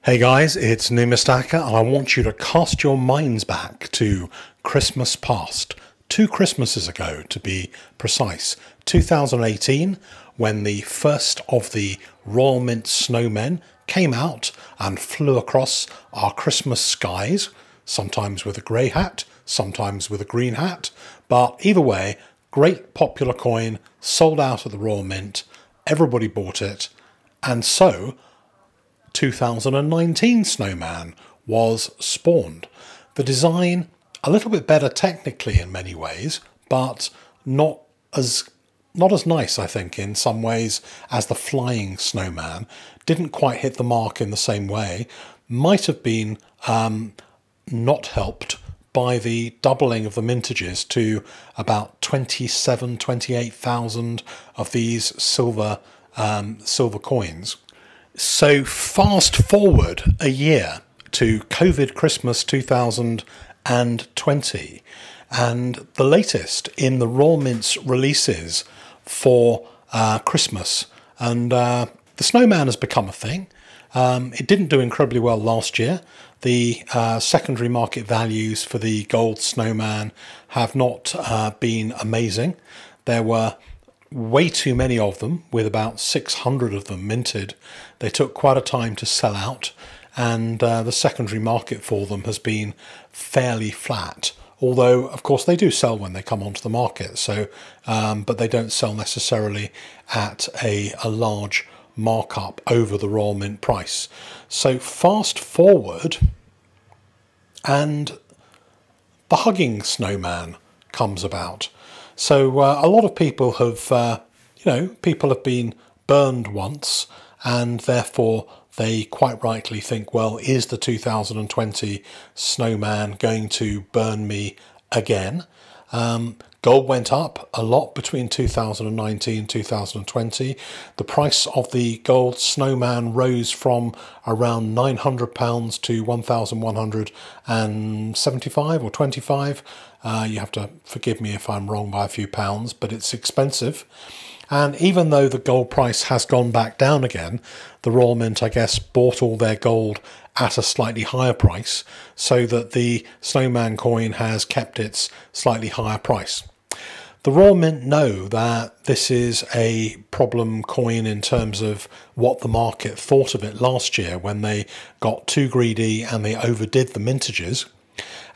Hey guys, it's Numistacker, and I want you to cast your minds back to Christmas past. 2 Christmases ago, to be precise. 2018, when the first of the Royal Mint Snowmen came out and flew across our Christmas skies, sometimes with a grey hat, sometimes with a green hat, but either way, great popular coin, sold out at the Royal Mint, everybody bought it, and so 2019 Snowman was spawned. The design, a little bit better technically in many ways, but not as nice, I think, in some ways as the flying Snowman. Didn't quite hit the mark in the same way. Might have been not helped by the doubling of the mintages to about 28,000 of these silver coins. So fast forward a year to COVID Christmas 2020, and the latest in the Royal Mint's releases for Christmas, and the Snowman has become a thing. It didn't do incredibly well last year. The secondary market values for the gold Snowman have not been amazing. There were way too many of them, with about 600 of them minted. They took quite a time to sell out, and the secondary market for them has been fairly flat. Although, of course, they do sell when they come onto the market, so but they don't sell necessarily at a large markup over the Royal Mint price. So fast forward, and the hugging Snowman comes about. So a lot of people have, people have been burned once, and therefore they quite rightly think, well, is the 2020 Snowman going to burn me again? Gold went up a lot between 2019 and 2020. The price of the gold Snowman rose from around £900 to 1,175 or 25. You have to forgive me if I'm wrong by a few pounds, but it's expensive. And even though the gold price has gone back down again, the Royal Mint, I guess, bought all their gold at a slightly higher price, so that the Snowman coin has kept its slightly higher price. The Royal Mint know that this is a problem coin in terms of what the market thought of it last year when they got too greedy and they overdid the mintages,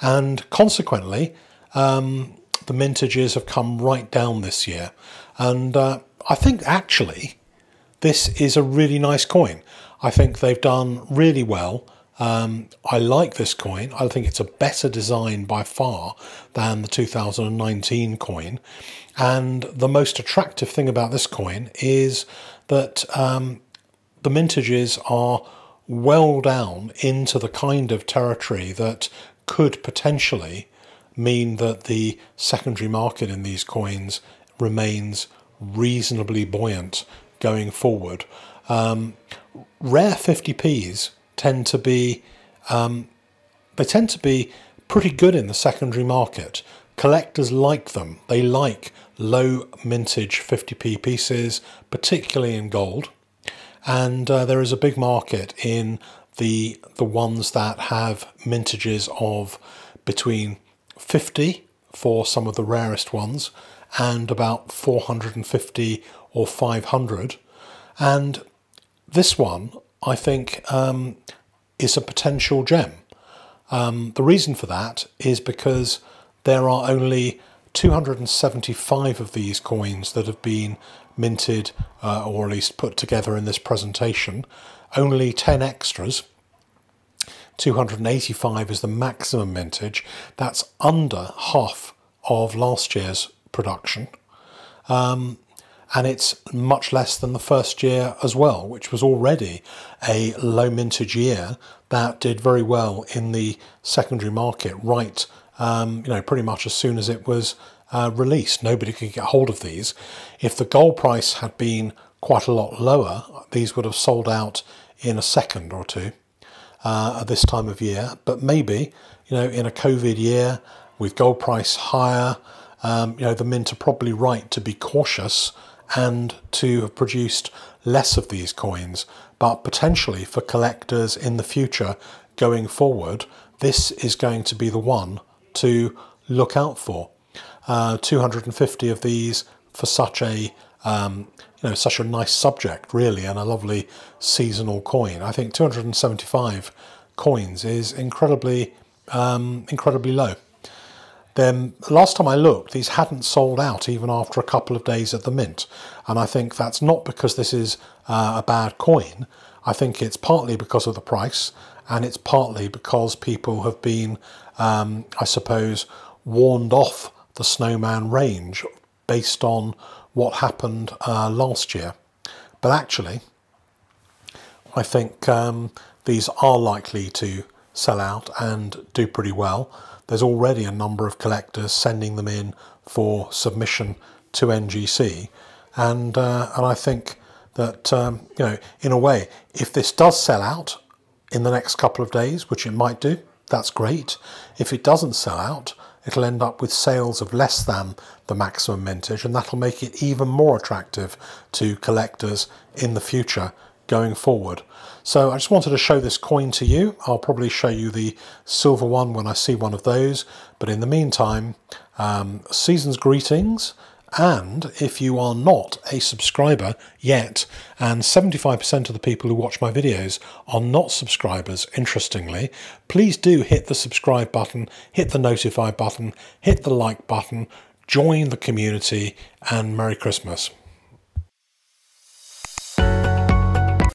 and consequently the mintages have come right down this year. And I think actually this is a really nice coin. I think they've done really well. I like this coin. I think it's a better design by far than the 2019 coin. And the most attractive thing about this coin is that the mintages are well down into the kind of territory that could potentially mean that the secondary market in these coins remains reasonably buoyant going forward. Rare 50p's tend to be pretty good in the secondary market. Collectors like them. They like low mintage 50p pieces, particularly in gold. And there is a big market in the ones that have mintages of between 50 for some of the rarest ones and about 450 or 500. And this one, I think, is a potential gem. The reason for that is because there are only 275 of these coins that have been minted, or at least put together in this presentation. Only 10 extras. 285 is the maximum mintage. That's under half of last year's production. And it's much less than the first year as well, which was already a low mintage year that did very well in the secondary market, right, pretty much as soon as it was released. Nobody could get hold of these. If the gold price had been quite a lot lower, these would have sold out in a second or two at this time of year. But maybe, in a COVID year with gold price higher, the mint are probably right to be cautious and to have produced less of these coins, but potentially for collectors in the future going forward, this is going to be the one to look out for. 250 of these for such a such a nice subject, really, and a lovely seasonal coin. I think 275 coins is incredibly low. Then last time I looked, these hadn't sold out even after a couple of days at the mint, and I think that's not because this is a bad coin. I think it's partly because of the price, and it's partly because people have been, I suppose, warned off the Snowman range based on what happened last year. But actually, I think these are likely to sell out and do pretty well. There's already a number of collectors sending them in for submission to NGC, and I think that in a way, if this does sell out in the next couple of days, which it might do, that's great. If it doesn't sell out, it'll end up with sales of less than the maximum mintage, and that'll make it even more attractive to collectors in the future going forward. So I just wanted to show this coin to you. I'll probably show you the silver one when I see one of those, but in the meantime, season's greetings. And if you are not a subscriber yet, and 75% of the people who watch my videos are not subscribers, interestingly, please do hit the subscribe button, hit the notify button, hit the like button, join the community, and Merry Christmas.